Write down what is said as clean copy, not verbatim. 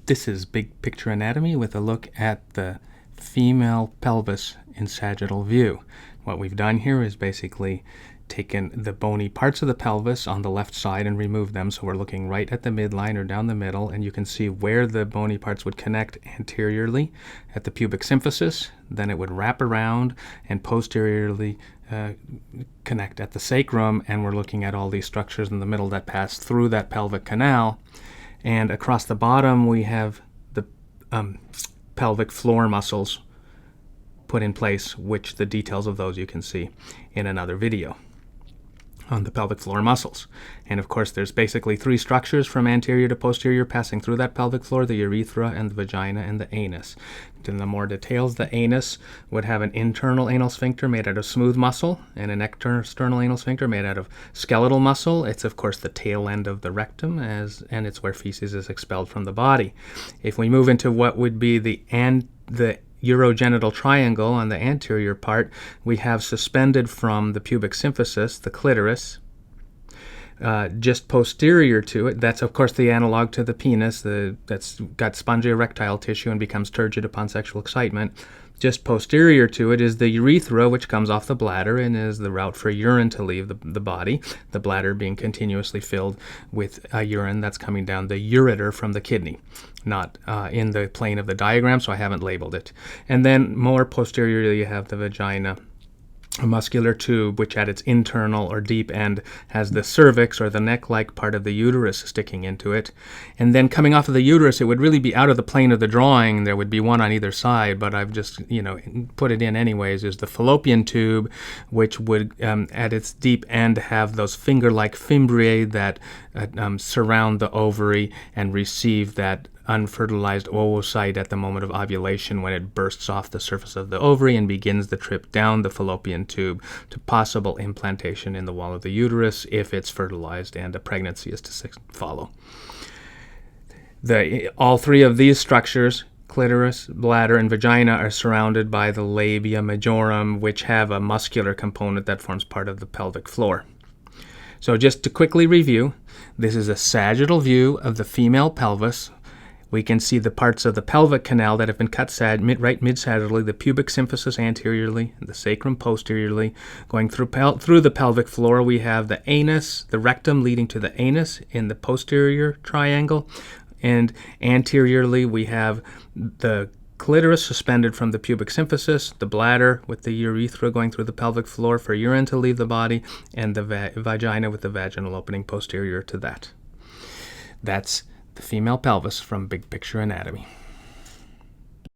This is Big Picture Anatomy with a look at the female pelvis in sagittal view. What we've done here is basically taken the bony parts of the pelvis on the left side and removed them, so we're looking right at the midline or down the middle, and you can see where the bony parts would connect anteriorly at the pubic symphysis, then it would wrap around and posteriorly connect at the sacrum, and we're looking at all these structures in the middle that pass through that pelvic canal. And across the bottom we have the pelvic floor muscles put in place, which the details of those you can see in another video on the pelvic floor muscles. And of course there's basically three structures from anterior to posterior passing through that pelvic floor: the urethra and the vagina and the anus. In the more details, the anus would have an internal anal sphincter made out of smooth muscle and an external anal sphincter made out of skeletal muscle. It's of course the tail end of the rectum, and it's where feces is expelled from the body. If we move into what would be the urogenital triangle on the anterior part, we have suspended from the pubic symphysis the clitoris. Just posterior to it, that's of course the analog to the penis, that's got spongy erectile tissue and becomes turgid upon sexual excitement. Just posterior to it is the urethra, which comes off the bladder and is the route for urine to leave the body, the bladder being continuously filled with urine that's coming down the ureter from the kidney. Not in the plane of the diagram, so I haven't labeled it. And then more posteriorly you have the vagina, a muscular tube which at its internal or deep end has the cervix, or the neck-like part of the uterus, sticking into it. And then coming off of the uterus, it would really be out of the plane of the drawing. There would be one on either side, but I've just put it in anyways, is the fallopian tube, which would at its deep end have those finger-like fimbriae that surround the ovary and receive that unfertilized oocyte at the moment of ovulation, when it bursts off the surface of the ovary and begins the trip down the fallopian tube to possible implantation in the wall of the uterus if it's fertilized and a pregnancy is to follow. All three of these structures, clitoris, bladder, and vagina, are surrounded by the labia majorum, which have a muscular component that forms part of the pelvic floor. So just to quickly review, this is a sagittal view of the female pelvis. We can see the parts of the pelvic canal that have been cut right mid-sagittally, the pubic symphysis anteriorly, the sacrum posteriorly. Going through the pelvic floor, we have the anus, the rectum leading to the anus in the posterior triangle. And anteriorly, we have the clitoris suspended from the pubic symphysis, the bladder with the urethra going through the pelvic floor for urine to leave the body, and the vagina with the vaginal opening posterior to that. That's the female pelvis from Big Picture Anatomy.